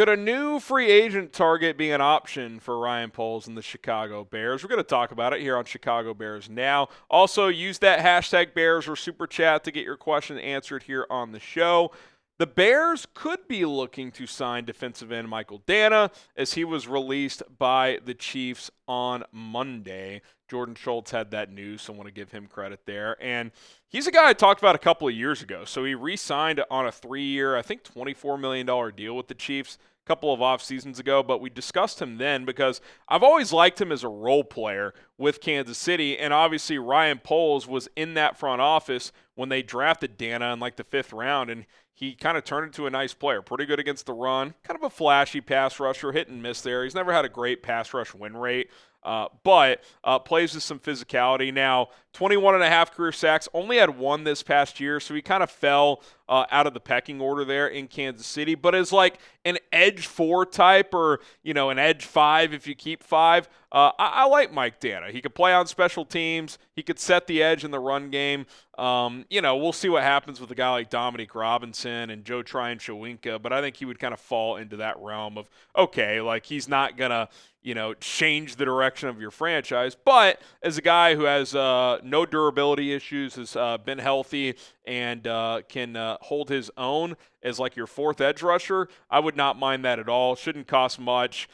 Could a new free agent target be an option for Ryan Poles and the Chicago Bears? We're going to talk about it here on Chicago Bears Now. Also, use that hashtag Bears or Super Chat to get your question answered here on the show. The Bears could be looking to sign defensive end Michael Danna as he was released by the Chiefs on Monday. Jordan Schultz had that news, so I want to give him credit there. And he's a guy I talked about a couple of years ago. So he re-signed on a 3-year, I think $24 million deal with the Chiefs a couple of off seasons ago, but we discussed him then because I've always liked him as a role player with Kansas City, and obviously Ryan Poles was in that front office when they drafted Danna in like the 5th round, and he kind of turned into a nice player. Pretty good against the run, kind of a flashy pass rusher, hit and miss there. He's never had a great pass rush win rate. But plays with some physicality. Now, 21.5 career sacks, only had 1 this past year, so he kind of fell out of the pecking order there in Kansas City. But as like an edge 4 type or, an edge 5 if you keep 5, I like Mike Danna. He could play on special teams. He could set the edge in the run game. We'll see what happens with a guy like Dominique Robinson and Joe Tryon-Shoyinka, but I think he would kind of fall into that realm of, okay, like he's not going to, change the direction of your franchise. But as a guy who has no durability issues, has been healthy, and can hold his own as like your 4th edge rusher, I would not mind that at all. Shouldn't cost much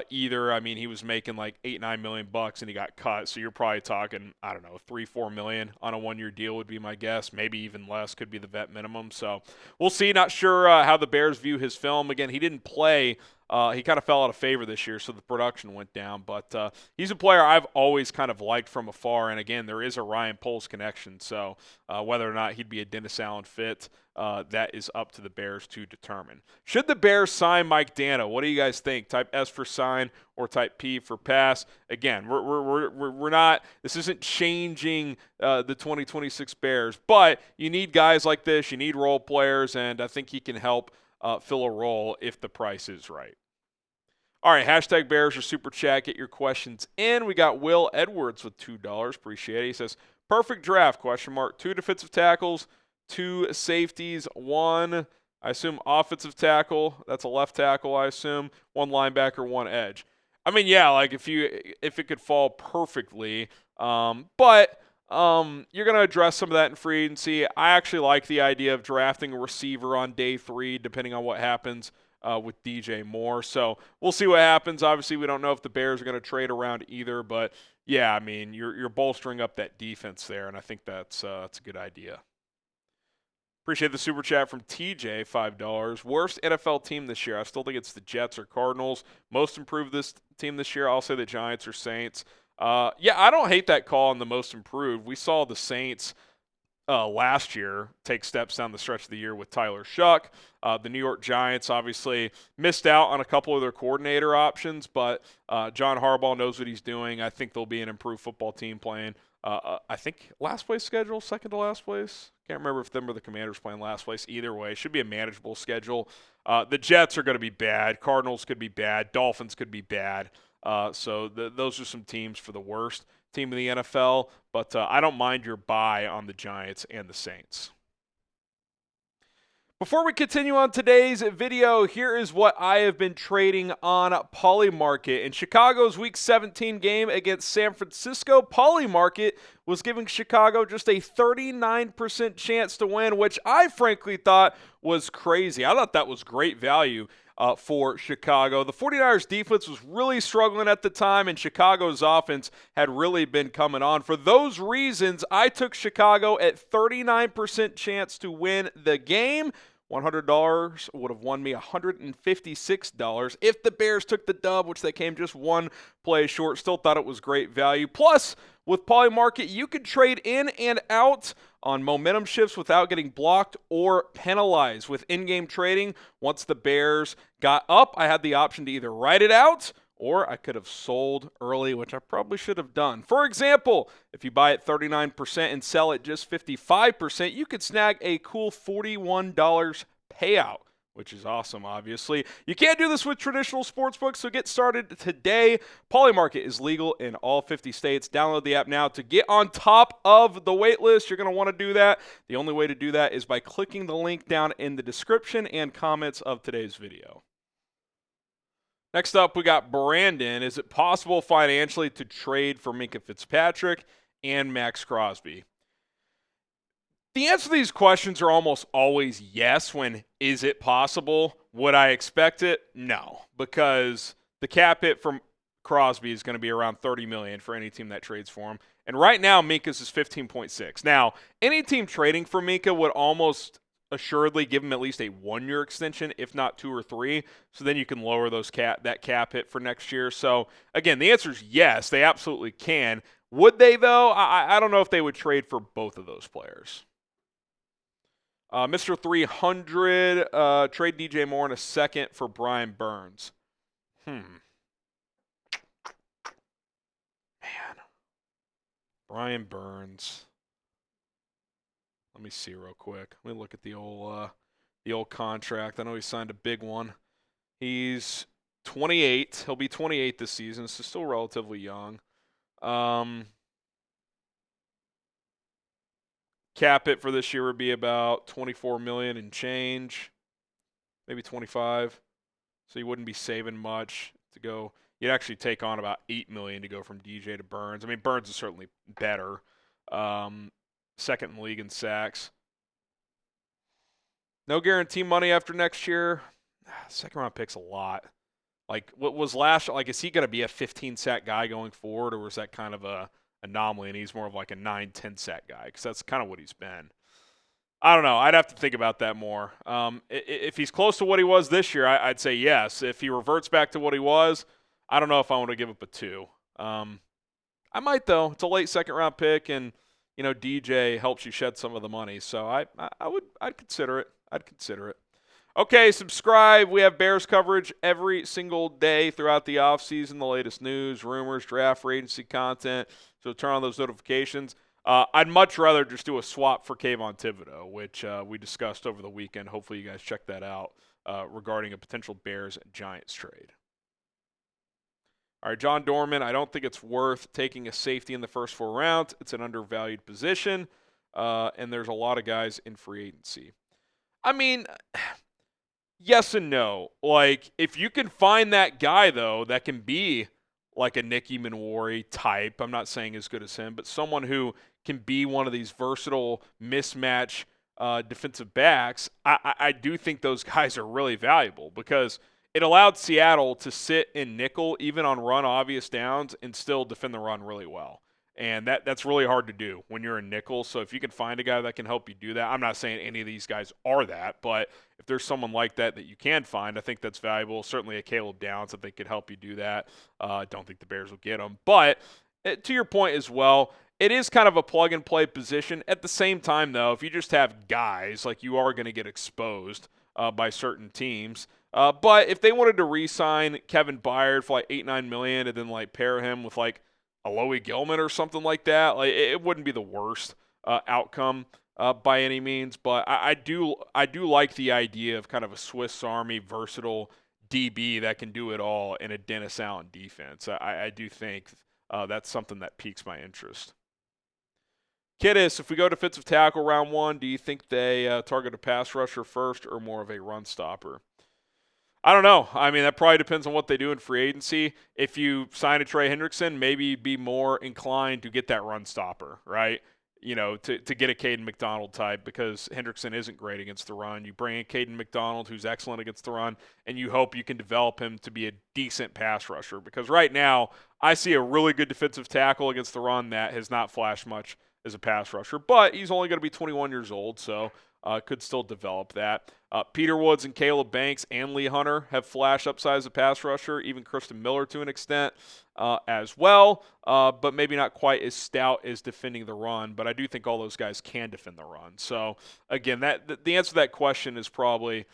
either. I mean, he was making like $8-9 million and he got cut. So you're probably talking, I don't know, $3-4 million on a 1-year deal would be my guess. Maybe even less, could be the vet minimum. So we'll see. Not sure how the Bears view his film. Again, he didn't play. He kind of fell out of favor this year, so the production went down. But he's a player I've always kind of liked from afar. And again, there is a Ryan Poles connection. So whether or not he'd be a Dennis Allen fit, that is up to the Bears to determine. Should the Bears sign Mike Danna? What do you guys think? Type S for sign or type P for pass? Again, we're not. This isn't changing the 2026 Bears, but you need guys like this. You need role players, and I think he can help fill a role if the price is right. All right, hashtag Bears or Super Chat. Get your questions in. We got Will Edwards with $2. Appreciate it. He says, perfect draft, ? 2 defensive tackles, 2 safeties, 1, I assume, offensive tackle. That's a left tackle, I assume. 1 linebacker, 1 edge. I mean, yeah, like if it could fall perfectly. But you're going to address some of that in free agency. I actually like the idea of drafting a receiver on day 3, depending on what happens with DJ Moore. So we'll see what happens. Obviously, we don't know if the Bears are going to trade around either. But, yeah, I mean, you're bolstering up that defense there, and I think that's a good idea. Appreciate the super chat from TJ, $5. Worst NFL team this year? I still think it's the Jets or Cardinals. Most improved this team this year? I'll say the Giants or Saints. Yeah, I don't hate that call on the most improved. We saw the Saints last year take steps down the stretch of the year with Tyler Shuck. The New York Giants obviously missed out on a couple of their coordinator options, but John Harbaugh knows what he's doing. I think they'll be an improved football team playing. I think last place schedule, second to last place. Can't remember if them or the Commanders playing last place. Either way, should be a manageable schedule. The Jets are going to be bad. Cardinals could be bad. Dolphins could be bad. So those are some teams for the worst team in the NFL. But I don't mind your buy on the Giants and the Saints. Before we continue on today's video, here is what I have been trading on Polymarket. In Chicago's Week 17 game against San Francisco, Polymarket was giving Chicago just a 39% chance to win, which I frankly thought was crazy. I thought that was great value for Chicago. The 49ers defense was really struggling at the time, and Chicago's offense had really been coming on. For those reasons, I took Chicago at 39% chance to win the game. $100 would have won me $156. If the Bears took the dub, which they came just 1 play short, still thought it was great value. Plus, with Polymarket, you could trade in and out on momentum shifts without getting blocked or penalized. With in-game trading, once the Bears got up, I had the option to either write it out or I could have sold early, which I probably should have done. For example, if you buy at 39% and sell at just 55%, you could snag a cool $41 payout, which is awesome, obviously. You can't do this with traditional sportsbooks, so get started today. Polymarket is legal in all 50 states. Download the app now to get on top of the wait list. You're going to want to do that. The only way to do that is by clicking the link down in the description and comments of today's video. Next up, we got Brandon. Is it possible financially to trade for Minkah Fitzpatrick and Maxx Crosby? The answer to these questions are almost always yes when is it possible? Would I expect it? No, because the cap hit from Crosby is going to be around $30 million for any team that trades for him. And right now, Minkah's is 15.6. Now, any team trading for Minkah would almost assuredly give him at least a 1-year extension, if not 2 or 3. So then you can lower that cap hit for next year. So again, the answer is yes, they absolutely can. Would they though? I don't know if they would trade for both of those players. Mr. 300, trade DJ Moore in a second for Brian Burns. Man. Brian Burns. Let me see real quick. Let me look at the old contract. I know he signed a big one. He's 28. He'll be 28 this season, so still relatively young. Cap hit for this year would be about $24 million and change, maybe 25. So you wouldn't be saving much to go. You'd actually take on about $8 million to go from DJ to Burns. I mean, Burns is certainly better. Second in the league in sacks. No guarantee money after next year. Second round pick's a lot. Like, what was last? Like, is he going to be a 15 sack guy going forward, or was that kind of a anomaly and he's more of like a 9-10 sack guy? Because that's kind of what he's been. I don't know. I'd have to think about that more. If he's close to what he was this year, I'd say yes. If he reverts back to what he was, I don't know if I want to give up a 2. I might though. It's a late second round pick, and DJ helps you shed some of the money, so I'd consider it. Okay, subscribe. We have Bears coverage every single day throughout the offseason, the latest news, rumors, draft, free agency content. So turn on those notifications. I'd much rather just do a swap for Kayvon Thibodeau, which we discussed over the weekend. Hopefully you guys check that out regarding a potential Bears-Giants trade. All right, John Dorman, I don't think it's worth taking a safety in the first 4 rounds. It's an undervalued position, and there's a lot of guys in free agency. I mean, yes and no. Like, if you can find that guy, though, that can be like a Nicky Manwari type, I'm not saying as good as him, but someone who can be one of these versatile mismatch defensive backs, I do think those guys are really valuable because it allowed Seattle to sit in nickel even on run obvious downs and still defend the run really well. And that's really hard to do when you're in nickel. So if you can find a guy that can help you do that, I'm not saying any of these guys are that, but if there's someone like that you can find, I think that's valuable. Certainly a Caleb Downs, I think could help you do that. I don't think the Bears will get him. But to your point as well, it is kind of a plug-and-play position. At the same time, though, if you just have guys, like you are going to get exposed by certain teams. But if they wanted to re-sign Kevin Byard for like $8-9 million and then like pair him with like Alohi Gilman or something like that, like it wouldn't be the worst outcome by any means. But I do like the idea of kind of a Swiss Army versatile DB that can do it all in a Dennis Allen defense. I do think that's something that piques my interest. Kiddis, if we go defensive tackle round 1, do you think they target a pass rusher first or more of a run stopper? I don't know. I mean, that probably depends on what they do in free agency. If you sign a Trey Hendrickson, maybe be more inclined to get that run stopper, right? To get a Caden McDonald type because Hendrickson isn't great against the run. You bring in Caden McDonald, who's excellent against the run, and you hope you can develop him to be a decent pass rusher because right now I see a really good defensive tackle against the run that has not flashed much as a pass rusher, but he's only going to be 21 years old, so could still develop that. Peter Woods and Caleb Banks and Lee Hunter have flash upside as a pass rusher, even Kristen Miller to an extent as well, but maybe not quite as stout as defending the run, but I do think all those guys can defend the run. So, again, the answer to that question is probably,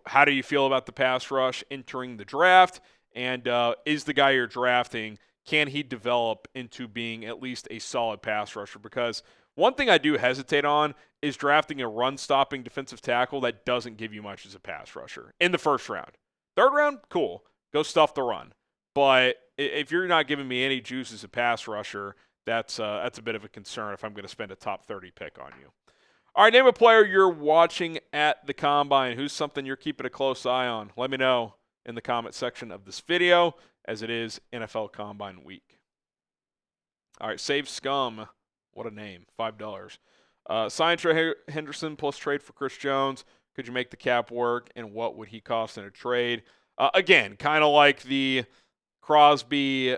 how do you feel about the pass rush entering the draft, and is the guy you're drafting, can he develop into being at least a solid pass rusher? Because one thing I do hesitate on is drafting a run-stopping defensive tackle that doesn't give you much as a pass rusher in the first round. Third round, cool. Go stuff the run. But if you're not giving me any juice as a pass rusher, that's a bit of a concern if I'm going to spend a top 30 pick on you. All right, name a player you're watching at the Combine. Who's something you're keeping a close eye on? Let me know. in the comment section of this video, as it is NFL Combine Week. All right, Save Scum. What a name. $5. Sign Trey Hendrickson plus trade for Chris Jones. Could you make the cap work, and what would he cost in a trade? Again, kind of like the Crosby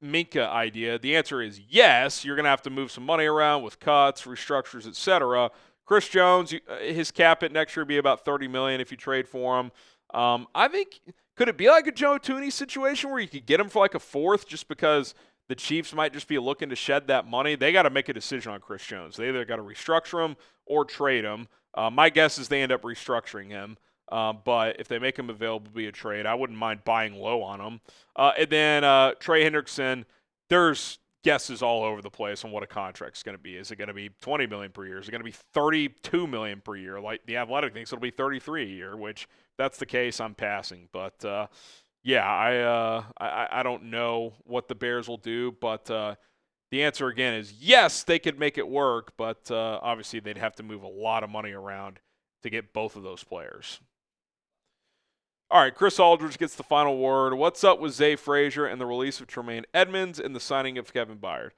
Minkah idea. The answer is yes. You're going to have to move some money around with cuts, restructures, etc. Chris Jones, his cap hit next year would be about $30 million if you trade for him. I think, could it be like a Joe Thuney situation where you could get him for like a fourth just because the Chiefs might just be looking to shed that money? They got to make a decision on Chris Jones. They either got to restructure him or trade him. My guess is they end up restructuring him. But if they make him available via trade, I wouldn't mind buying low on him. And then Trey Hendrickson, there's guesses all over the place on what a contract's going to be. Is it going to be $20 million per year? Is it going to be $32 million per year? Like the Athletic thinks it'll be $33 a year, which if that's the case, I'm passing. But yeah, I don't know what the Bears will do, but the answer again is yes, they could make it work, but obviously they'd have to move a lot of money around to get both of those players. All right, Chris Aldridge gets the final word. What's up with Zah Frazier and the release of Tremaine Edmonds and the signing of Kevin Byard?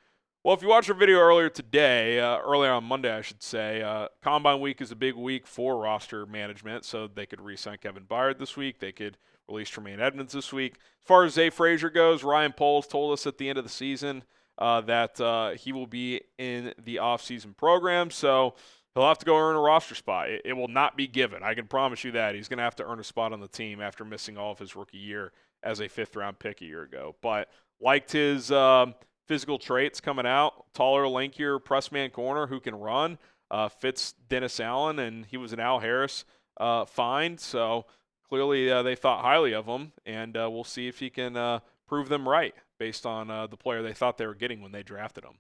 Well, if you watched our video earlier today, earlier on Monday, I should say, Combine Week is a big week for roster management, so they could re-sign Kevin Byard this week. They could release Tremaine Edmonds this week. As far as Zah Frazier goes, Ryan Poles told us at the end of the season that he will be in the offseason program, so he'll have to go earn a roster spot. It will not be given. I can promise you that. He's going to have to earn a spot on the team after missing all of his rookie year as a fifth-round pick a year ago. But liked his physical traits coming out. Taller, lankier, press man corner who can run. Fits Dennis Allen, and he was an Al Harris find. So clearly they thought highly of him, and we'll see if he can prove them right based on the player they thought they were getting when they drafted him.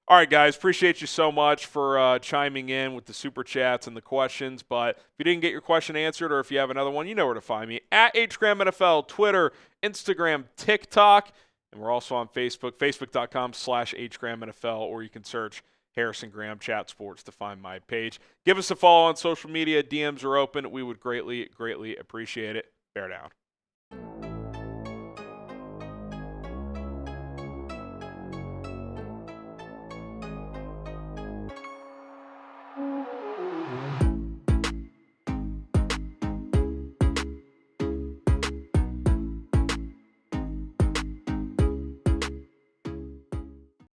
All right, guys, appreciate you so much for chiming in with the super chats and the questions. But if you didn't get your question answered, or if you have another one, you know where to find me. At HGramNFL, Twitter, Instagram, TikTok. And we're also on Facebook, facebook.com/HGramNFL, or you can search Harrison Graham Chat Sports to find my page. Give us a follow on social media. DMs are open. We would greatly, greatly appreciate it. Bear down.